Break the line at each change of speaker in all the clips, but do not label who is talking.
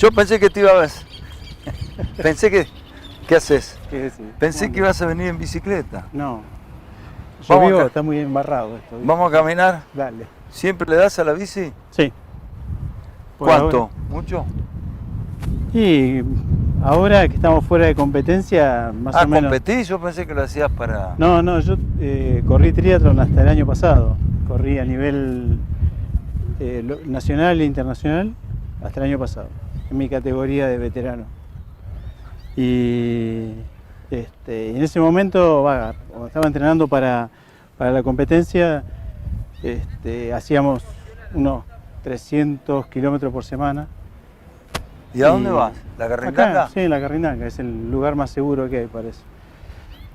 Yo pensé que te ibas... Pensé que... ¿Qué haces?
¿Qué decís?
Pensé que ibas a venir en bicicleta.
No.
Vamos
Llovió,
acá.
está muy embarrado esto. ¿viste?
¿Vamos a caminar?
Dale.
¿Siempre le das a la bici?
Sí. Por
¿Cuánto?
ahora.
¿Mucho?
Y ahora que estamos fuera de competencia, más o menos...
¿Competís? Yo pensé que lo hacías para...
No, yo corrí triatlón hasta el año pasado. Corrí a nivel nacional e internacional hasta el año pasado, en mi categoría de veterano. Y en ese momento, cuando estaba entrenando para la competencia, hacíamos unos 300 kilómetros por semana.
¿Y a dónde vas? ¿La Carrinanga?
Acá, sí, en la Carrinanga, es el lugar más seguro que hay, parece.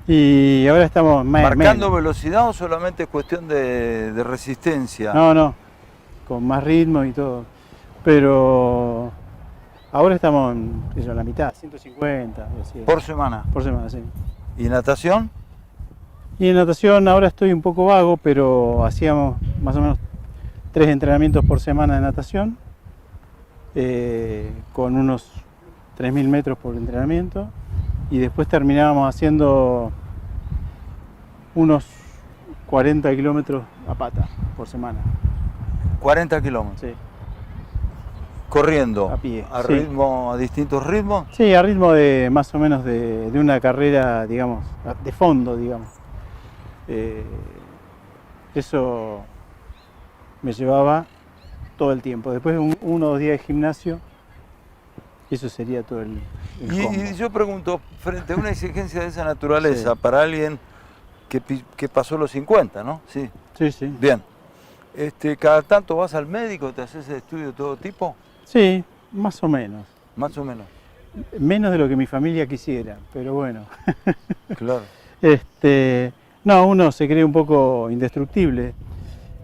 Y ahora estamos
¿Marcando
menos.
velocidad o solamente es cuestión de resistencia?
No, con más ritmo y todo. Pero ahora estamos en la mitad, 150. Así,
¿Por semana?
por semana, sí.
¿Y natación?
Y en natación ahora estoy un poco vago, pero hacíamos más o menos 3 entrenamientos por semana de natación, con unos 3.000 metros por entrenamiento, y después terminábamos haciendo unos 40 kilómetros a pata por semana.
40 kilómetros.
Sí.
Corriendo.
A pie,
¿A
sí.
ritmo, a distintos ritmos?
Sí, a ritmo de más o menos de una carrera, digamos, de fondo, digamos. Eso me llevaba todo el tiempo. Después de 1 o 2 días de gimnasio, eso sería todo el combo.
Y yo pregunto, frente a una exigencia de esa naturaleza,
Sí.
para alguien que pasó los 50, ¿no? Sí.
Sí.
Bien. ¿Cada tanto vas al médico, te haces estudio de todo tipo?
Sí, más o menos.
Más o menos.
Menos de lo que mi familia quisiera, pero bueno.
Claro.
No, uno se cree un poco indestructible.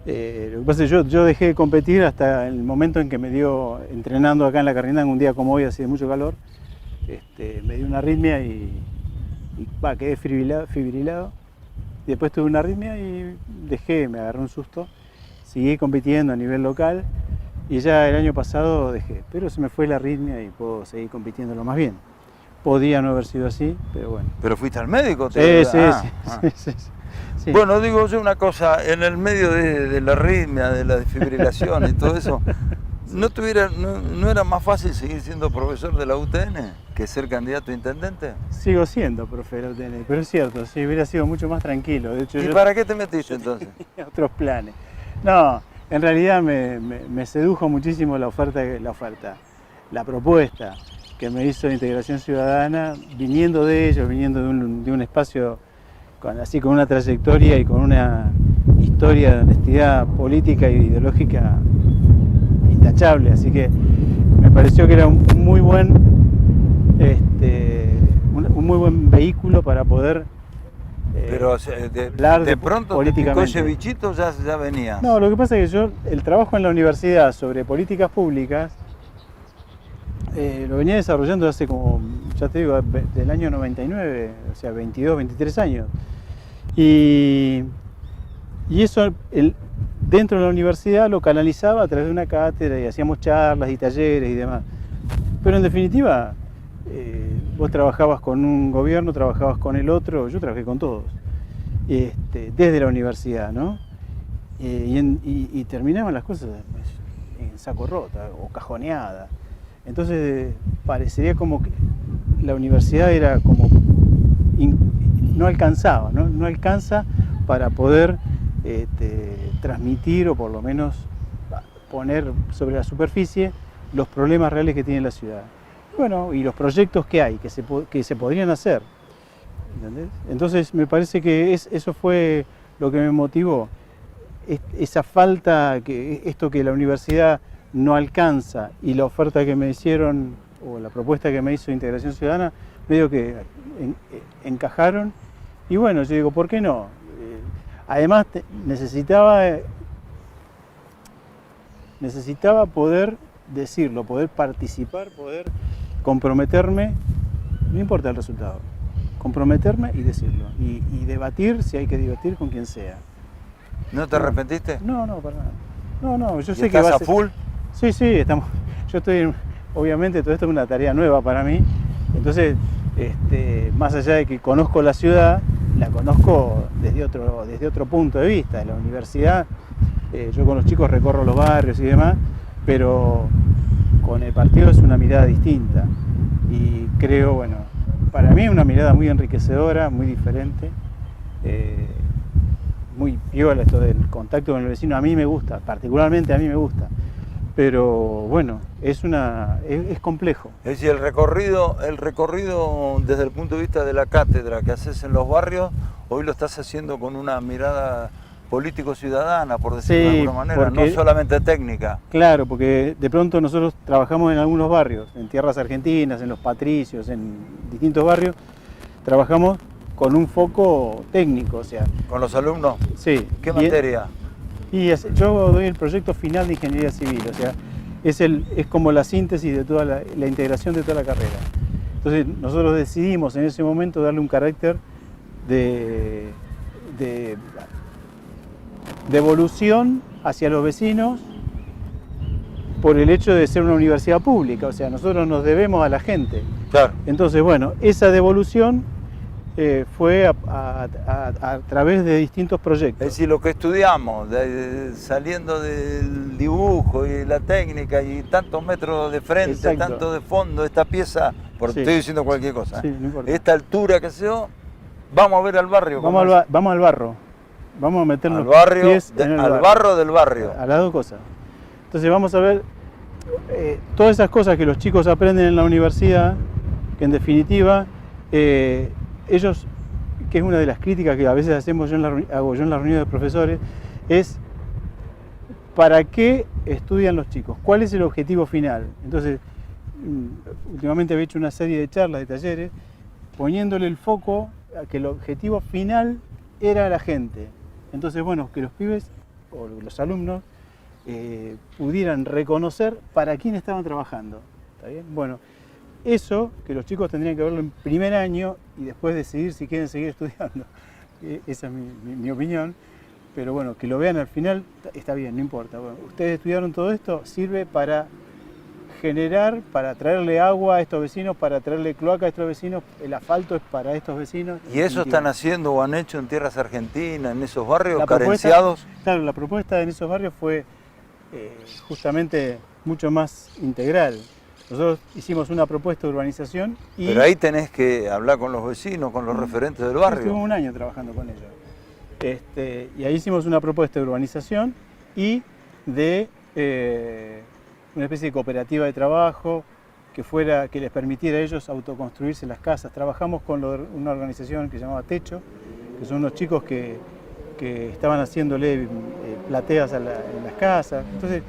Lo que pasa es que yo dejé de competir hasta el momento en que me dio, entrenando acá en la Carrinanga, un día como hoy, así de mucho calor, me dio una arritmia y quedé fibrilado. Y después tuve una arritmia y me agarré un susto. Seguí compitiendo a nivel local y ya el año pasado dejé. Pero se me fue la arritmia y puedo seguir compitiendo lo más bien. Podía no haber sido así, pero bueno.
¿Pero fuiste al médico?
Sí.
Bueno, digo yo una cosa, en el medio de la arritmia, de la desfibrilación y todo eso, ¿no era más fácil seguir siendo profesor de la UTN que ser candidato a intendente?
Sigo siendo profe de la UTN, pero es cierto, sí, hubiera sido mucho más tranquilo. De hecho,
¿Y para qué te metiste entonces?
tenía otros planes. No, en realidad me sedujo muchísimo la propuesta que me hizo Integración Ciudadana, viniendo de ellos, viniendo de un espacio con una trayectoria y con una historia de honestidad política e ideológica intachable. Así que me pareció que era un muy buen vehículo para poder
Pero
hablar
de pronto te picó
políticamente.
ese bichito, ya venía.
No, lo que pasa es que el trabajo en la universidad sobre políticas públicas lo venía desarrollando hace como, ya te digo, del año 99, o sea, 22, 23 años. Y eso dentro de la universidad lo canalizaba a través de una cátedra y hacíamos charlas y talleres y demás. Pero en definitiva, vos trabajabas con un gobierno, trabajabas con el otro, yo trabajé con todos, desde la universidad, ¿no? Y terminaban las cosas en saco rota o cajoneada. Entonces parecería como que la universidad era como no alcanzaba, no alcanza para poder transmitir o por lo menos poner sobre la superficie los problemas reales que tiene la ciudad. Bueno, y los proyectos que hay, que se podrían hacer. ¿Entendés? Entonces me parece que eso fue lo que me motivó. Esa falta, esto que la universidad no alcanza y la oferta que me hicieron o la propuesta que me hizo Integración Ciudadana, medio que encajaron. Y bueno, yo digo, ¿por qué no? Además necesitaba poder decirlo, poder participar, poder comprometerme, no importa el resultado, comprometerme y decirlo. Y debatir, si hay que debatir, con quien sea.
¿No te arrepentiste?
No, para nada. No, yo
¿Y
sé que
estás
va
a full?
Sí, estamos. Yo estoy obviamente todo esto es una tarea nueva para mí. Entonces, más allá de que conozco la ciudad, la conozco desde otro punto de vista. En la universidad, yo con los chicos recorro los barrios y demás, pero con el partido es una mirada distinta. Y creo, bueno, para mí es una mirada muy enriquecedora, muy diferente. Muy piola esto del contacto con el vecino. A mí me gusta, particularmente a mí me gusta. Pero bueno, es complejo.
Es decir, el recorrido desde el punto de vista de la cátedra que haces en los barrios, hoy lo estás haciendo con una mirada político-ciudadana, por decirlo de alguna manera, no solamente técnica.
Claro, porque de pronto nosotros trabajamos en algunos barrios, en tierras argentinas, en los patricios, en distintos barrios, trabajamos con un foco técnico, o sea...
¿Con los alumnos?
Sí.
¿Qué materia?
Yo doy el proyecto final de Ingeniería Civil, o sea, es como la síntesis de toda la integración de toda la carrera. Entonces nosotros decidimos en ese momento darle un carácter de devolución hacia los vecinos por el hecho de ser una universidad pública, o sea, nosotros nos debemos a la gente.
Claro.
Entonces, bueno, esa devolución fue a través de distintos proyectos.
Es decir, lo que estudiamos, saliendo del dibujo y la técnica y tantos metros de frente,
Exacto.
tanto de fondo, esta pieza,
Sí.
estoy diciendo cualquier cosa,
Sí, no importa.
esta altura que sea, vamos a ver al barrio.
Vamos al barro, vamos a meternos
al barrio,
pies en el
al barro del barrio.
A las dos cosas. Entonces vamos a ver todas esas cosas que los chicos aprenden en la universidad, que en definitiva ellos, que es una de las críticas que a veces hago yo en la reunión de profesores, es ¿para qué estudian los chicos? ¿Cuál es el objetivo final? Entonces, últimamente había hecho una serie de charlas, de talleres, poniéndole el foco a que el objetivo final era la gente. Entonces, bueno, que los pibes o los alumnos pudieran reconocer para quién estaban trabajando. ¿Está bien? Bueno, eso que los chicos tendrían que verlo en primer año y después decidir si quieren seguir estudiando. Esa es mi opinión. Pero bueno, que lo vean al final está bien, no importa. Bueno, ustedes estudiaron todo esto, sirve para generar, para traerle agua a estos vecinos, para traerle cloaca a estos vecinos, el asfalto es para estos vecinos.
¿Y eso están haciendo o han hecho en tierras argentinas, en esos barrios carenciados?
Claro, la propuesta en esos barrios fue justamente mucho más integral. Nosotros hicimos una propuesta de urbanización y...
Pero ahí tenés que hablar con los vecinos, con los referentes del barrio.
Estuvimos un año trabajando con ellos. Y ahí hicimos una propuesta de urbanización y de una especie de cooperativa de trabajo que les permitiera a ellos autoconstruirse las casas. Trabajamos con una organización que se llamaba Techo, que son unos chicos que estaban haciéndole plateas en las casas. Entonces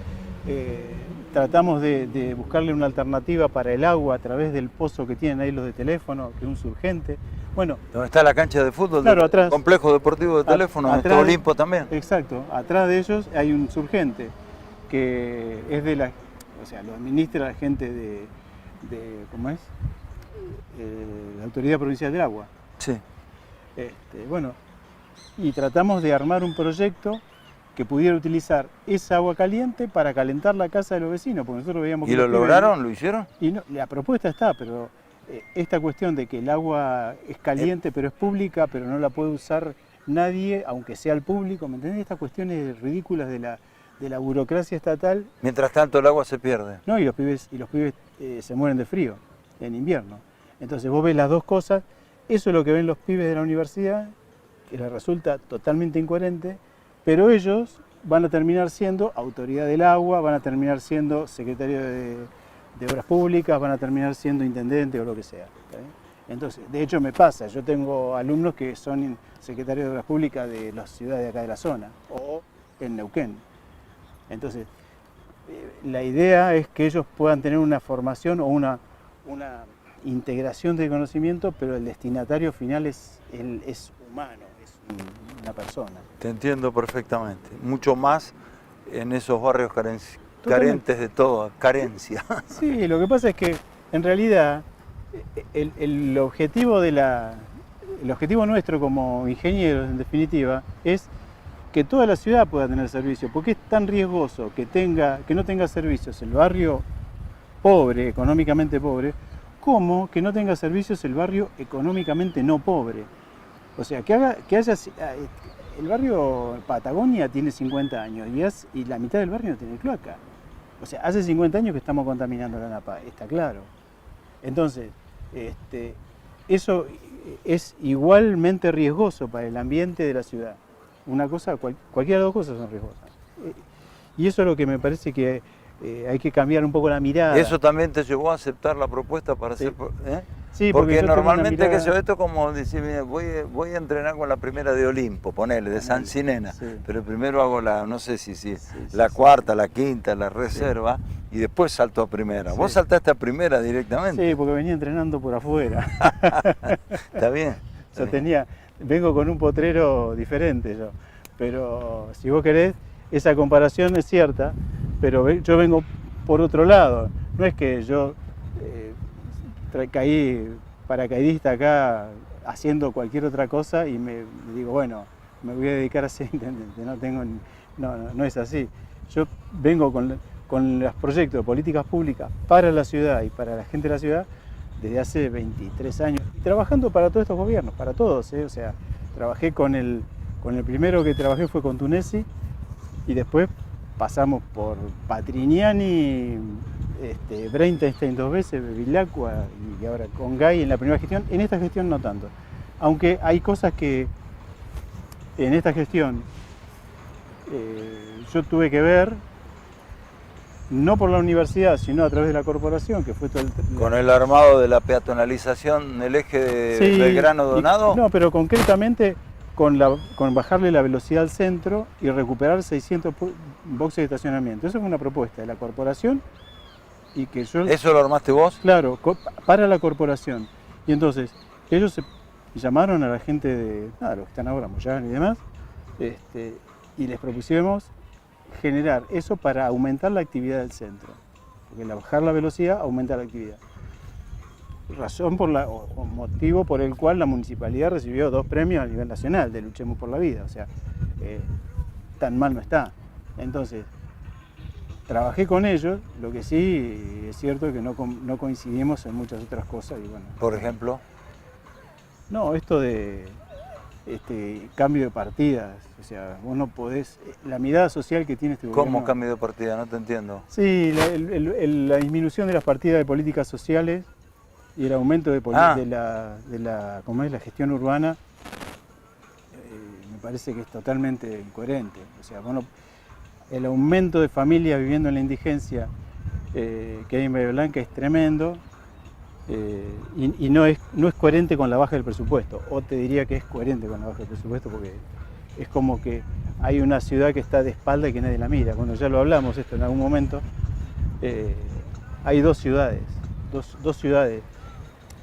tratamos de buscarle una alternativa para el agua a través del pozo que tienen ahí los de teléfono, que es un surgente. Bueno,
donde está la cancha de fútbol,
claro,
del
atrás,
complejo deportivo de teléfono, donde está Olimpo también.
Exacto, atrás de ellos hay un surgente que es o sea, lo administra la gente de ¿cómo es? La Autoridad Provincial del Agua.
Sí.
Bueno, y tratamos de armar un proyecto que pudiera utilizar esa agua caliente para calentar la casa de los vecinos, porque nosotros veíamos que...
¿Y lo lograron? ¿Lo hicieron?
Y no, la propuesta está, pero esta cuestión de que el agua es caliente pero es pública, pero no la puede usar nadie, aunque sea el público, ¿me entendés? Estas cuestiones ridículas de la burocracia estatal.
Mientras tanto el agua se pierde.
No, y los pibes se mueren de frío en invierno. Entonces vos ves las dos cosas, eso es lo que ven los pibes de la universidad, que les resulta totalmente incoherente, pero ellos van a terminar siendo autoridad del agua, van a terminar siendo secretario de Obras Públicas, van a terminar siendo intendente o lo que sea. Entonces, de hecho me pasa, yo tengo alumnos que son secretarios de Obras Públicas de las ciudades de acá de la zona, o en Neuquén. Entonces, la idea es que ellos puedan tener una formación o una integración de conocimiento, pero el destinatario final es humano, es una persona.
Te entiendo perfectamente. Mucho más en esos barrios carentes de todo, carencia.
Sí, lo que pasa es que en realidad el objetivo nuestro como ingenieros, en definitiva, es que toda la ciudad pueda tener servicio, porque es tan riesgoso que no tenga servicios el barrio pobre, económicamente pobre, como que no tenga servicios el barrio económicamente no pobre. O sea, que haya... El barrio Patagonia tiene 50 años y la mitad del barrio no tiene cloaca. O sea, hace 50 años que estamos contaminando la napa, está claro. Entonces, eso es igualmente riesgoso para el ambiente de la ciudad. Una cosa, cualquiera de las dos cosas son riesgosas. Y eso es lo que me parece que hay que cambiar un poco la mirada.
¿Eso también te llevó a aceptar la propuesta para hacer...?
Sí,
porque normalmente mirada... que esto como decir, voy a entrenar con la primera de Olimpo, ponele, de San Cinena, pero primero hago la, no sé si la cuarta, la quinta, la reserva, y después salto a primera. ¿Vos saltaste a primera directamente?
Sí, porque venía entrenando por afuera.
Está bien.
Yo vengo con un potrero diferente yo, pero si vos querés, esa comparación es cierta, pero yo vengo por otro lado. No es que yo caí paracaidista acá haciendo cualquier otra cosa y me digo, bueno, me voy a dedicar a ser intendente. No es así. Yo vengo con los proyectos de políticas públicas para la ciudad y para la gente de la ciudad desde hace 23 años. Y trabajando para todos estos gobiernos, para todos. O sea, trabajé con el primero que trabajé fue con Tunesi y después pasamos por Patrignani, Breinstein 2 veces, Bevilacqua y ahora con Gay en la primera gestión. En esta gestión no tanto. Aunque hay cosas que en esta gestión yo tuve que ver, no por la universidad, sino a través de la corporación, que fue todo
¿Con el armado de la peatonalización del eje de Belgrano-Donado?
No, pero concretamente con bajarle la velocidad al centro y recuperar 600 boxes de estacionamiento. Eso fue una propuesta de la corporación y que yo...
¿Eso lo armaste vos?
Claro, para la corporación. Y entonces, ellos llamaron a la gente de los que están ahora, Moyano y demás, y les propusimos generar eso para aumentar la actividad del centro. Porque al bajar la velocidad aumenta la actividad. Razón o motivo por el cual la municipalidad recibió 2 premios a nivel nacional de Luchemos por la Vida. O sea, tan mal no está. Entonces, trabajé con ellos, lo que sí es cierto es que no coincidimos en muchas otras cosas. Y bueno,
¿por ejemplo?
No, esto de cambio de partidas, o sea, vos no podés, la mirada social que tiene este gobierno...
¿Cómo cambio de partida? No te entiendo.
Sí, la disminución de las partidas de políticas sociales y el aumento de la gestión urbana, me parece que es totalmente incoherente. O sea, el aumento de familias viviendo en la indigencia que hay en Bahía Blanca es tremendo. Y no es coherente con la baja del presupuesto, o te diría que es coherente con la baja del presupuesto porque es como que hay una ciudad que está de espalda y que nadie la mira. Bueno, ya lo hablamos esto en algún momento, hay dos ciudades.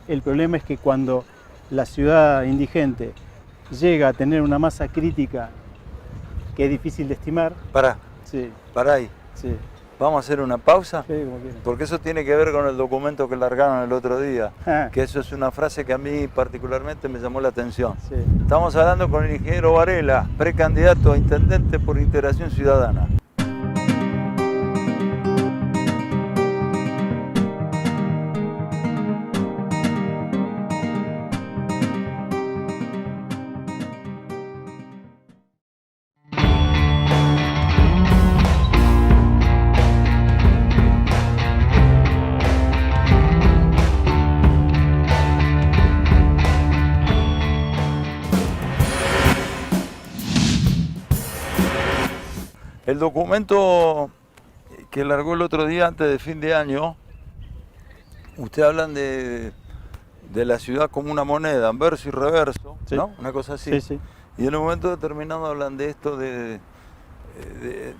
El problema es que cuando la ciudad indigente llega a tener una masa crítica que es difícil de estimar...
Pará ahí.
Sí.
¿Vamos a hacer una pausa?
Sí, como quieran.
Porque eso tiene que ver con el documento que largaron el otro día, que eso es una frase que a mí particularmente me llamó la atención.
Sí.
Estamos hablando con el ingeniero Varela, precandidato a intendente por Integración Ciudadana. El documento que largó el otro día antes de fin de año, ustedes hablan de la ciudad como una moneda, en verso y reverso,
sí.
¿no? Una cosa así.
Sí.
Y en un momento determinado hablan de esto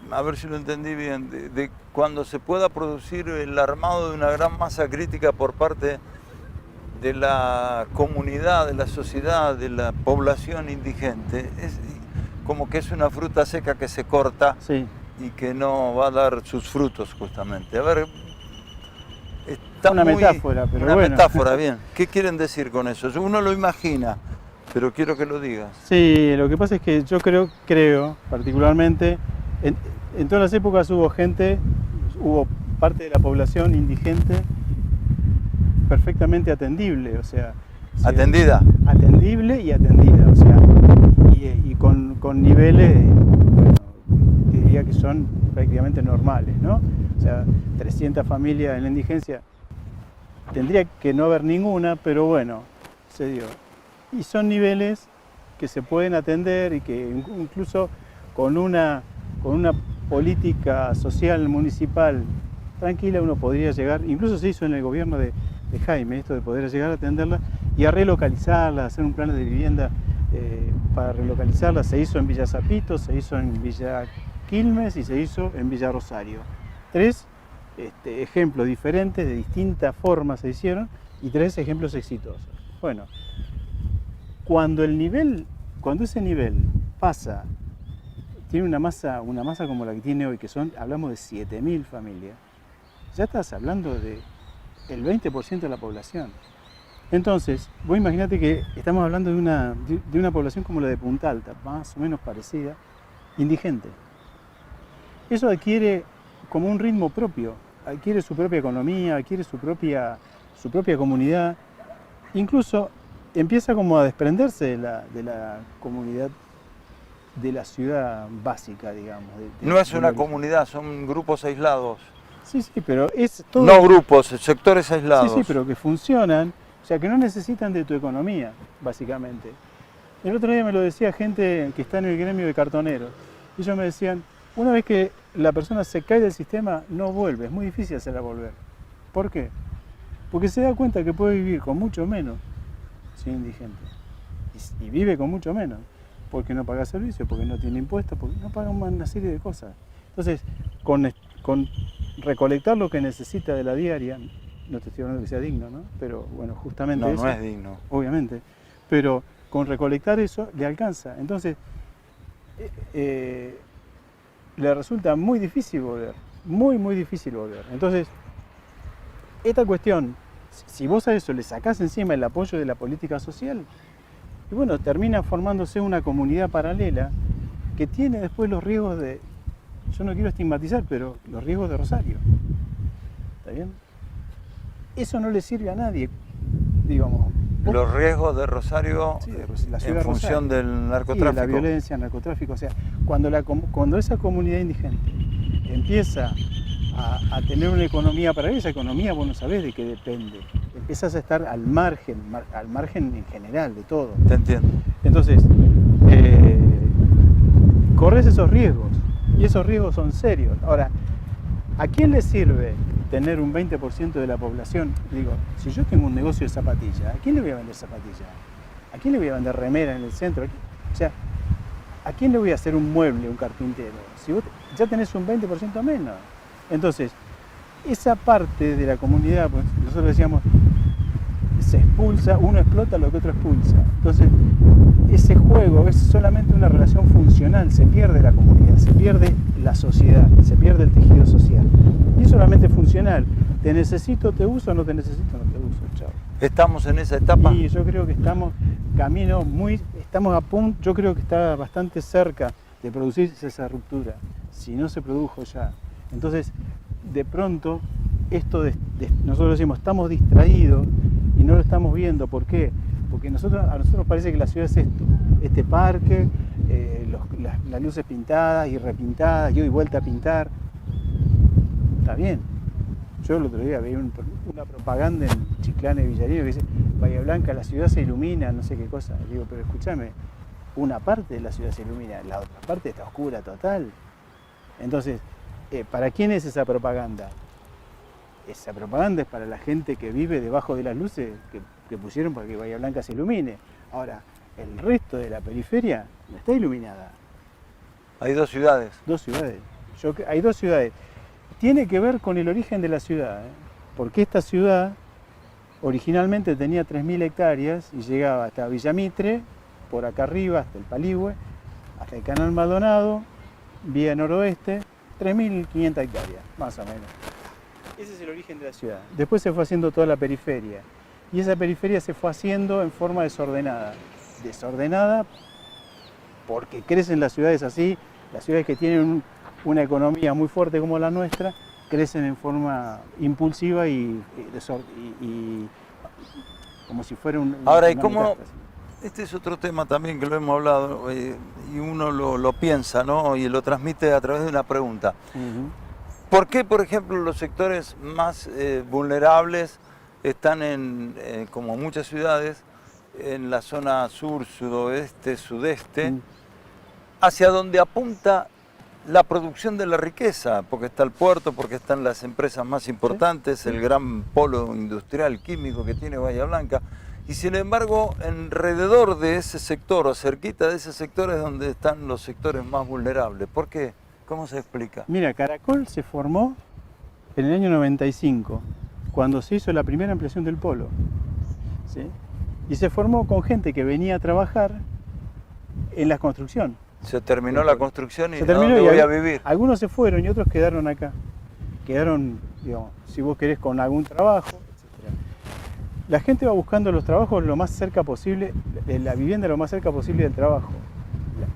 a ver si lo entendí bien, de cuando se pueda producir el armado de una gran masa crítica por parte de la comunidad, de la sociedad, de la población indigente. Como que es una fruta seca que se corta,
sí,
y que no va a dar sus frutos justamente. A ver, está
una metáfora, pero
una
bueno.
metáfora, bien. ¿Qué quieren decir con eso? Uno lo imagina, pero quiero que lo digas.
Sí, lo que pasa es que yo creo particularmente, en todas las épocas hubo parte de la población indigente perfectamente atendible, o sea...
¿Atendida?
Atendible y atendida, o sea, y con niveles, bueno, diría que son prácticamente normales, ¿no? O sea, 300 familias en la indigencia, tendría que no haber ninguna, pero bueno, se dio. Y son niveles que se pueden atender y que incluso con una política social municipal tranquila uno podría llegar, incluso se hizo en el gobierno de Jaime, esto de poder llegar a atenderla y a relocalizarla, hacer un plan de vivienda para relocalizarla. Se hizo en Villa Zapito, se hizo en Villa Quilmes y se hizo en Villa Rosario. 3 ejemplos diferentes, de distintas formas se hicieron, y 3 ejemplos exitosos. Bueno, cuando ese nivel pasa, tiene una masa como la que tiene hoy, que hablamos de 7.000 familias, ya estás hablando de el 20% de la población. Entonces, vos imaginate que estamos hablando de una población como la de Punta Alta, más o menos parecida, indigente. Eso adquiere como un ritmo propio, adquiere su propia economía, adquiere su propia comunidad, incluso empieza como a desprenderse de la comunidad de la ciudad básica, digamos.
No es una comunidad, son grupos aislados.
Sí, pero es todo...
No grupos, sectores aislados.
Sí, pero que funcionan, o sea, que no necesitan de tu economía, básicamente. El otro día me lo decía gente que está en el gremio de cartoneros. Y ellos me decían, una vez que la persona se cae del sistema, no vuelve, es muy difícil hacerla volver. ¿Por qué? Porque se da cuenta que puede vivir con mucho menos si es indigente. Y vive con mucho menos, porque no paga servicios, porque no tiene impuestos, porque no paga una serie de cosas. Entonces, con recolectar lo que necesita de la diaria, no te estoy hablando que sea digno, ¿no? Pero bueno, justamente
no,
eso.
No es digno.
Obviamente. Pero con recolectar eso le alcanza. Entonces, le resulta muy difícil volver. Muy difícil volver. Entonces, esta cuestión, si vos a eso le sacás encima el apoyo de la política social, y bueno, termina formándose una comunidad paralela que tiene después los riesgos de, yo no quiero estigmatizar, pero los riesgos de Rosario. ¿Está bien? Eso no le sirve a nadie, digamos.
Los riesgos de Rosario,
sí, la ciudad
en función del narcotráfico.
Y de la violencia, el narcotráfico. O sea, cuando esa comunidad indigente empieza a tener una economía paralela, esa economía vos no sabés de qué depende. Empiezas a estar al margen en general de todo.
Te entiendo.
Entonces, corres esos riesgos, y esos riesgos son serios. Ahora, ¿a quién le sirve tener un 20% de la población? Digo, si yo tengo un negocio de zapatillas, ¿a quién le voy a vender zapatillas? ¿A quién le voy a vender remera en el centro? O sea, ¿a quién le voy a hacer un mueble, un carpintero? Si vos ya tenés un 20% menos. Entonces, esa parte de la comunidad, pues nosotros decíamos, se expulsa, uno explota lo que otro expulsa. Entonces, ese juego es solamente una relación funcional, se pierde la comunidad, se pierde la sociedad, se pierde el tejido social. Y es solamente funcional. Te necesito, te uso, no te necesito, no te uso. Chao.
¿Estamos en esa etapa?
Y yo creo que estamos estamos a punto, yo creo que está bastante cerca de producirse esa ruptura, si no se produjo ya. Entonces, de pronto, nosotros decimos, estamos distraídos y no lo estamos viendo. ¿Por qué? Porque a nosotros parece que la ciudad es esto, este parque, las luces pintadas y repintadas, y hoy vuelta a pintar. Está bien. Yo el otro día veía una propaganda en Chiclana y Villarino que dice, Bahía Blanca, la ciudad se ilumina, no sé qué cosa. Digo, pero escúchame, una parte de la ciudad se ilumina, la otra parte está oscura total. Entonces, ¿para quién es esa propaganda? Esa propaganda es para la gente que vive debajo de las luces que pusieron para que Bahía Blanca se ilumine. Ahora, el resto de la periferia no está iluminada.
Hay 2 ciudades.
2 ciudades. Hay 2 ciudades. Tiene que ver con el origen de la ciudad, porque esta ciudad originalmente tenía 3.000 hectáreas y llegaba hasta Villamitre, por acá arriba, hasta el Paligüe, hasta el Canal Maldonado, vía noroeste, 3.500 hectáreas, más o menos. Ese es el origen de la ciudad. Después se fue haciendo toda la periferia, y esa periferia se fue haciendo en forma desordenada. Desordenada porque crecen las ciudades así, las ciudades que tienen una economía muy fuerte como la nuestra, crecen en forma impulsiva y como si fuera un...
Ahora, ¿y cómo? Este es otro tema también que lo hemos hablado y uno lo piensa, ¿no? Y lo transmite a través de una pregunta. ¿Por qué, por ejemplo, los sectores más vulnerables están como muchas ciudades, en la zona sur, sudoeste, sudeste, hacia donde apunta la producción de la riqueza? Porque está el puerto, porque están las empresas más importantes, el gran polo industrial químico que tiene Bahía Blanca. Y sin embargo, alrededor de ese sector o cerquita de ese sector es donde están los sectores más vulnerables. ¿Por qué? ¿Cómo se explica?
Mira, Caracol se formó en el año 95, cuando se hizo la primera ampliación del polo. ¿Sí? Y se formó con gente que venía a trabajar en la construcción.
Se terminó la construcción y
¿dónde
voy a vivir?
Algunos se fueron y otros quedaron acá. Quedaron, digamos, si vos querés, con algún trabajo, etc. La gente va buscando los trabajos lo más cerca posible, la vivienda lo más cerca posible del trabajo.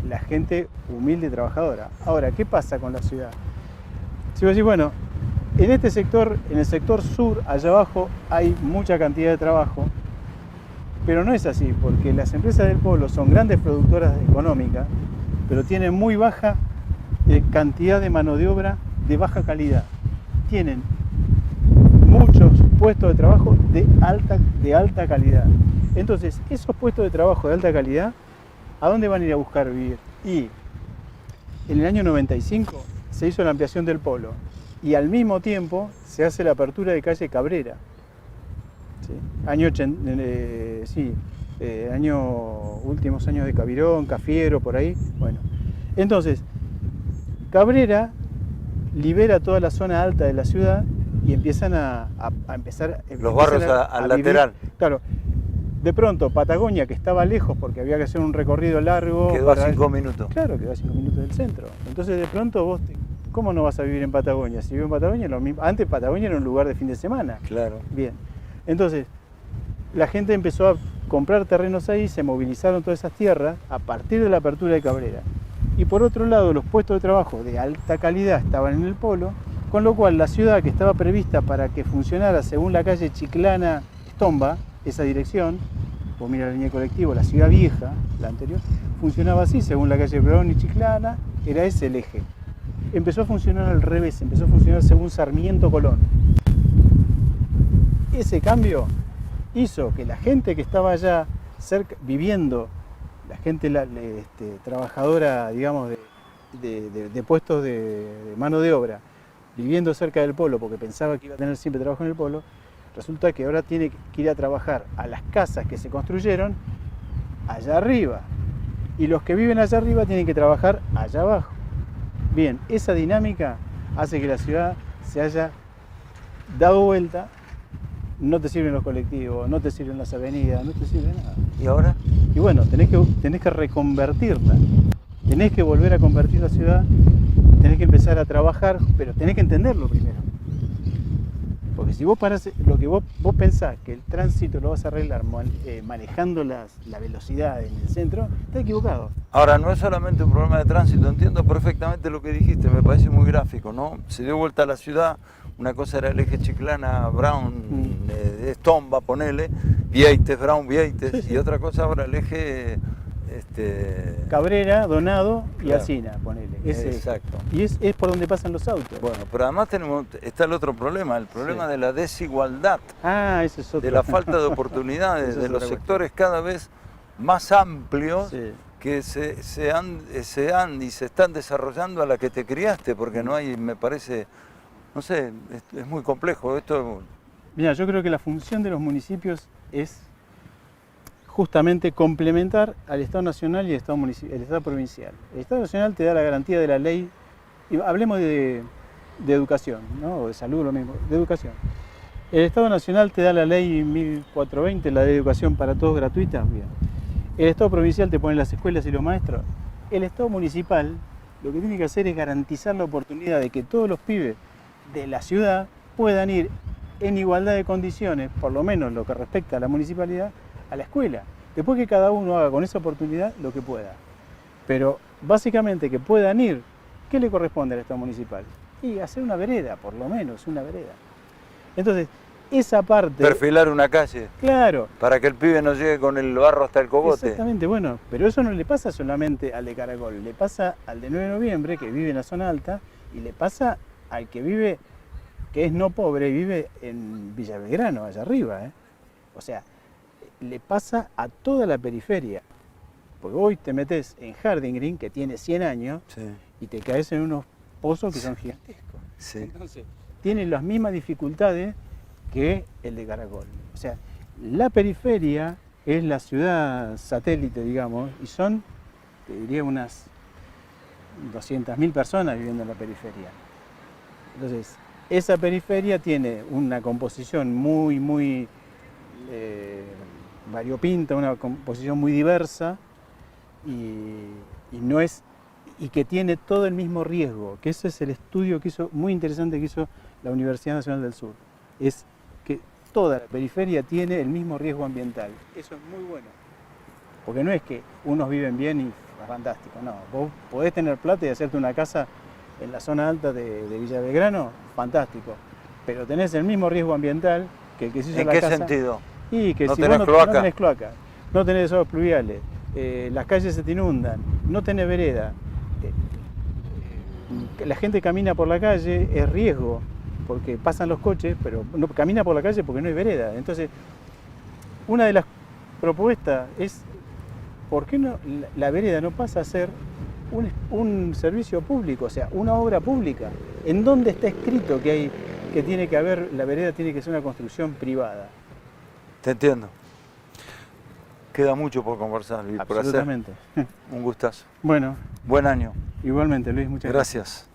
La gente humilde y trabajadora. Ahora, ¿qué pasa con la ciudad? Si vos decís, bueno, en este sector, en el sector sur, allá abajo, hay mucha cantidad de trabajo, pero no es así, porque las empresas del polo son grandes productoras económicas, pero tienen muy baja cantidad de mano de obra de baja calidad. Tienen muchos puestos de trabajo de alta calidad. Entonces, esos puestos de trabajo de alta calidad, ¿a dónde van a ir a buscar vivir? Y en el año 95 se hizo la ampliación del polo y al mismo tiempo se hace la apertura de calle Cabrera. ¿Sí? Últimos años de Cavirón, Cafiero, por ahí. Bueno, entonces, Cabrera libera toda la zona alta de la ciudad y empiezan a empezar...
Los barrios al lateral.
Claro. De pronto, Patagonia, que estaba lejos porque había que hacer un recorrido largo...
Quedó a 5 minutos.
Claro, quedó a 5 minutos del centro. Entonces, de pronto vos... ¿Cómo no vas a vivir en Patagonia? Si vivo en Patagonia, lo mismo. Antes Patagonia era un lugar de fin de semana.
Claro.
Bien. Entonces, la gente empezó a comprar terrenos ahí, se movilizaron todas esas tierras a partir de la apertura de Cabrera. Y por otro lado, los puestos de trabajo de alta calidad estaban en el polo, con lo cual la ciudad, que estaba prevista para que funcionara según la calle Chiclana-Estomba, esa dirección, vos mirá la línea de colectivo, la ciudad vieja, la anterior, funcionaba así, según la calle Perón y Chiclana, era ese el eje. Empezó a funcionar al revés, empezó a funcionar según Sarmiento Colón. Ese cambio hizo que la gente que estaba allá cerca, viviendo, la gente trabajadora, digamos, de puestos de mano de obra, viviendo cerca del polo porque pensaba que iba a tener siempre trabajo en el polo, resulta que ahora tiene que ir a trabajar a las casas que se construyeron allá arriba. Y los que viven allá arriba tienen que trabajar allá abajo. Bien, esa dinámica hace que la ciudad se haya dado vuelta. No te sirven los colectivos, no te sirven las avenidas, no te sirve nada.
¿Y ahora?
Y bueno, tenés que reconvertirla. Tenés que volver a convertir la ciudad, tenés que empezar a trabajar, pero tenés que entenderlo primero. Porque si vos parás, lo que vos pensás que el tránsito lo vas a arreglar manejando la velocidad en el centro, estás equivocado.
Ahora, no es solamente un problema de tránsito, entiendo perfectamente lo que dijiste, me parece muy gráfico, ¿no? Se dio vuelta a la ciudad, una cosa era el eje Chiclana, Brown, Estomba, ponele, Vieites, Brown, Vieites, sí, sí. Y otra cosa ahora el eje...
Cabrera, Donado y
claro.
Alsina, ponele.
Exacto.
Y es por donde pasan los autos.
Bueno, pero además está el otro problema, el problema de la desigualdad.
Ah, ese es otro.
De la falta de oportunidades, de los sectores cada vez más amplios que se están desarrollando a la que te criaste, porque no hay, me parece, no sé, es muy complejo esto.
Mira, yo creo que la función de los municipios es justamente complementar al Estado Nacional y el Estado Provincial. El Estado Nacional te da la garantía de la ley, y hablemos de educación, ¿no? O de salud, lo mismo, de educación. El Estado Nacional te da la ley 1420, la ley de educación para todos gratuita, bien. El Estado Provincial te pone las escuelas y los maestros. El Estado Municipal lo que tiene que hacer es garantizar la oportunidad de que todos los pibes de la ciudad puedan ir en igualdad de condiciones, por lo menos lo que respecta a la municipalidad, a la escuela. Después que cada uno haga con esa oportunidad lo que pueda. Pero básicamente que puedan ir, ¿qué le corresponde al Estado municipal? Y hacer una vereda, por lo menos, una vereda. Entonces, esa parte...
Perfilar una calle.
Claro.
Para que el pibe no llegue con el barro hasta el cogote.
Exactamente, bueno, pero eso no le pasa solamente al de Caracol, le pasa al de 9 de noviembre, que vive en la zona alta, y le pasa al que vive, que es no pobre, y vive en Villa Belgrano, allá arriba. O sea, le pasa a toda la periferia. Porque hoy te metes en Harding Green, que tiene 100 años, sí, y te caes en unos pozos que son gigantescos. Sí. Entonces, tiene las mismas dificultades que el de Caracol. O sea, la periferia es la ciudad satélite, digamos, y son, te diría, unas 200.000 personas viviendo en la periferia. Entonces, esa periferia tiene una composición muy variopinta, una composición muy diversa, y que tiene todo el mismo riesgo, que ese es el estudio que hizo, muy interesante, que hizo la Universidad Nacional del Sur. Es que toda la periferia tiene el mismo riesgo ambiental. Eso es muy bueno. Porque no es que unos viven bien y es fantástico, no. Vos podés tener plata y hacerte una casa en la zona alta de Villa Belgrano, fantástico. Pero tenés el mismo riesgo ambiental que el que se hizo la casa.
¿En qué sentido?
Y que
no
si
tenés
vos
cloaca.
no tenés cloaca, no tenés desagües pluviales, las calles se te inundan, no tenés vereda, la gente camina por la calle, es riesgo, porque pasan los coches, pero no camina por la calle porque no hay vereda. Entonces, una de las propuestas es, ¿por qué no la vereda no pasa a ser un servicio público, o sea, una obra pública? ¿En dónde está escrito que tiene que haber, la vereda tiene que ser una construcción privada?
Te entiendo. Queda mucho por conversar y por hacer.
Absolutamente.
Un gustazo.
Bueno.
Buen año.
Igualmente, Luis, muchas gracias.
Gracias.